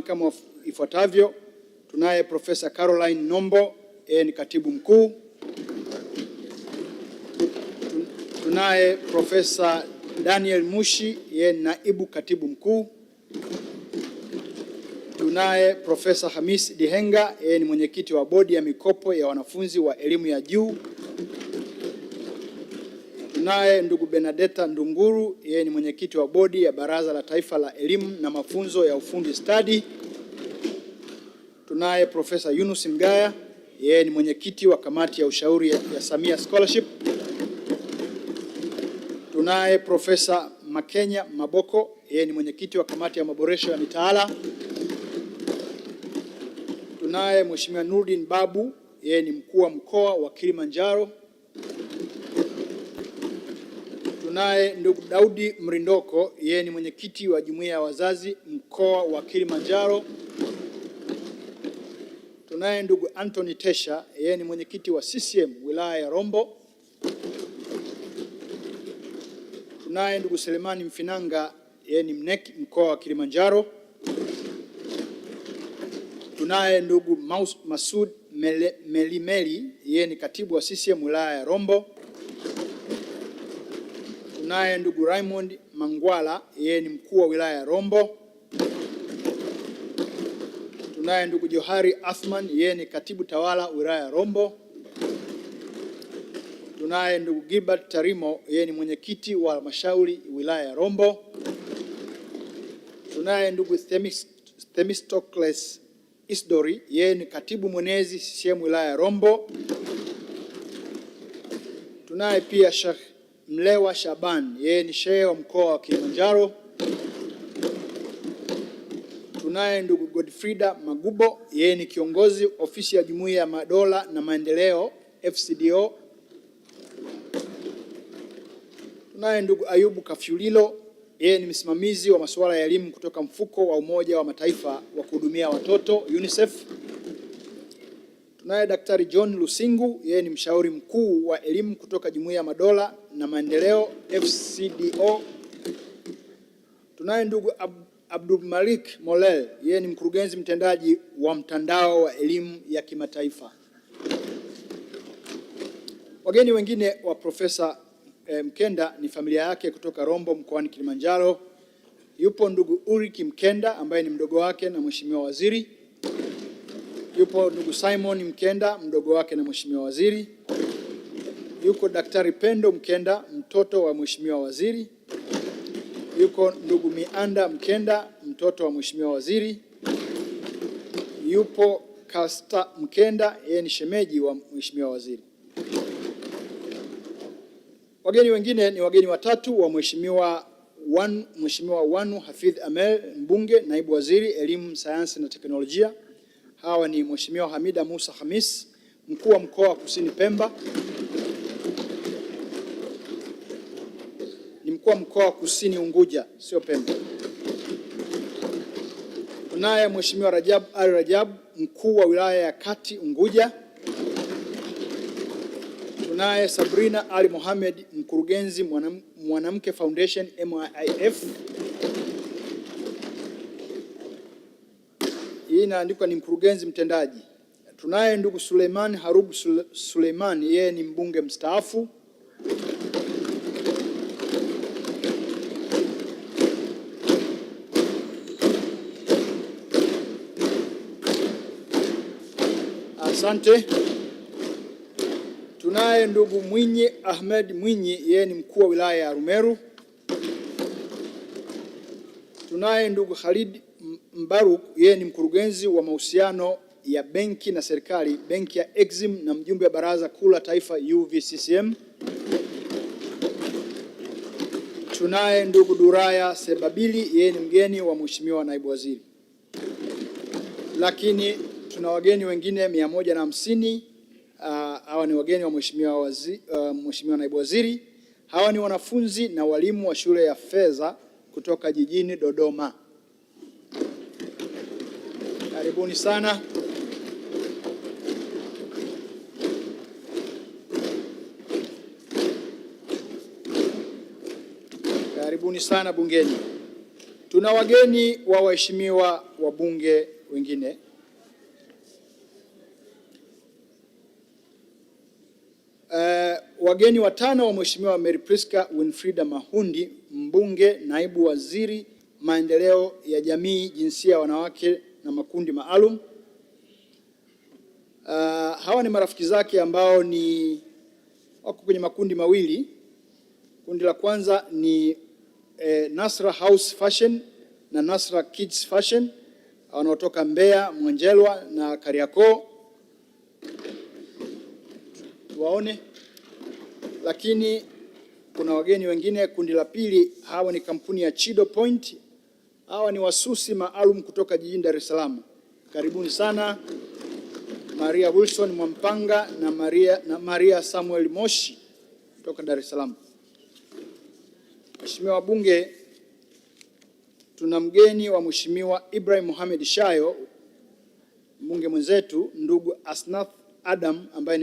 kama ifuatavyo. Tunaye Profesa Caroline Nombo, yeye ni katibu mkuu. Tunaye Profesa Daniel Mushi, yeye ni naibu katibu mkuu. Tunaye Profesa Hamis Dihenga, yeye ni mwenyekiti wa bodi ya mikopo ya wanafunzi wa elimu ya juu. Tunaye ndugu Benedetta Ndunguru, yeye ni mwenyekiti wa bodi ya Baraza la Taifa la Elimu na Mafunzo ya Ufundi Stadi. Tunaye Profesa Yunus Mgaya, yeye ni mwenyekiti wa kamati ya ushauri ya Samia Scholarship. Tunaye Profesa Makenya Maboko, yeye ni mwenyekiti wa kamati ya maboresho ya mitaala. Tunaye Mheshimiwa Nurdin Babu, yeye ni mkuu wa mkoa wa Kilimanjaro. Tunaye ndugu Daudi Mrindoko, yeye ni mwenyekiti wa jumuiya ya wazazi mkoa wa Kilimanjaro. Tunaye ndugu Anthony Tesha, yeye ni mwenyekiti wa CCM wilaya ya Rombo. Tunaye ndugu Selemani Mfinanga, yeye ni mneki mkoa wa Kilimanjaro. Tunaye ndugu Masud Melimeli, yeye ni katibu wa CCM wilaya ya Rombo. Tunaye ndugu Raymond Mangwala, yeye ni mkuu wa wilaya ya Rombo. Tunaye ndugu Johari Athman, yeye ni katibu tawala wilaya ya Rombo. Tunaye ndugu Gilbert Tarimo, yeye ni mwenyekiti wa halmashauri wilaya ya Rombo. Tunaye ndugu Themistocles Isdori, yeye ni katibu mwenezi CCM wilaya ya Rombo. Tunaye pia Sheikh Mlewa Shaban, yeye ni shehe wa mkoa wa Kilimanjaro. Tunaye ndugu Godfrida Magubo, yeye ni kiongozi ofisi ya Jumuiya ya Madola na Maendeleo FCDO. Tunaye ndugu Ayubu Kafyulilo, yeye ni msimamizi wa masuala ya elimu kutoka mfuko wa Umoja wa Mataifa wa kuhudumia watoto UNICEF. Tunaye Daktari John Lusingu, yeye ni mshauri mkuu wa elimu kutoka Jumuiya ya Madola na Maendeleo FCDO. Tunaye ndugu Abdul Malik Molel, yeye ni mkurugenzi mtendaji wa mtandao wa elimu ya kimataifa. Wageni wengine wa Profesa Mkenda ni familia yake kutoka Rombo mkoani Kilimanjaro. Yupo ndugu Ulrich Mkenda ambaye ni mdogo wake na mheshimiwa waziri. Yupo ndugu Simon Mkenda, mdogo wake na mheshimiwa waziri. Yuko Daktari Pendo Mkenda, mtoto wa mheshimiwa waziri. Yuko ndugu Mianda Mkenda, mtoto wa mheshimiwa waziri. Yupo Kasta Mkenda, yeye ni shemeji wa mheshimiwa waziri. Wageni wengine ni wageni watatu wa Mheshimiwa Wanu Hafidh Amel, mbunge, naibu waziri elimu, sayansi na teknolojia. Hawa ni Mheshimiwa Hamida Musa Hamis, mkuu wa mkoa wa Kusini Pemba. Ni mkuu wa mkoa wa Kusini Unguja, sio Pemba. Tunaye Mheshimiwa Rajab Ali Rajab, mkuu wa wilaya ya Kati Unguja. Tunaye Sabrina Ali Mohamed, mkurugenzi Mwanamke Foundation MIF. Hii inaandikwa ni mkurugenzi mtendaji. Tunaye ndugu Suleiman Harub Suleiman, yeye ni mbunge mstaafu. Asante. Tunaye ndugu Mwinyi Ahmed Mwinyi, yeye ni mkuu wa wilaya ya Arumeru. Tunaye ndugu Khalid Mbaruk, yeye ni mkurugenzi wa mahusiano ya benki na serikali, benki ya Exim, na mjumbe wa baraza kuu la taifa UVCCM. Tunaye ndugu Duraya Sebabili, yeye ni mgeni wa mheshimiwa naibu waziri. Lakini tuna wageni wengine 150. Hawa ni wageni wa mheshimiwa naibu waziri. Hawa ni wanafunzi na walimu wa shule ya Fedha kutoka jijini Dodoma. Karibuni sana. Karibuni sana bungeni. Tuna wageni wa waheshimiwa wabunge wengine. Wageni watano wa Mheshimiwa Mary Priska Winfrida Mahundi, mbunge, naibu waziri maendeleo ya jamii, jinsia, wanawake na makundi maalum. Hawa ni marafiki zake ambao wako kwenye makundi mawili. Kundi la kwanza ni Nasra House Fashion na Nasra Kids Fashion wanaotoka Mbeya, Mwenjelwa na Kariakoo. Tuwaone. Lakini kuna wageni wengine, kundi la pili, hawa ni kampuni ya Chido Point. Hawa ni wasusi maalum kutoka jijini Dar es Salaam. Karibuni sana Maria Wilson Mwampanga na Maria Samuel Moshi kutoka Dar es Salaam. Mheshimiwa wabunge, tuna mgeni wa Mheshimiwa Ibrahim Mohamed Shayo, mbunge mwenzetu, ndugu Asnath Adam ambaye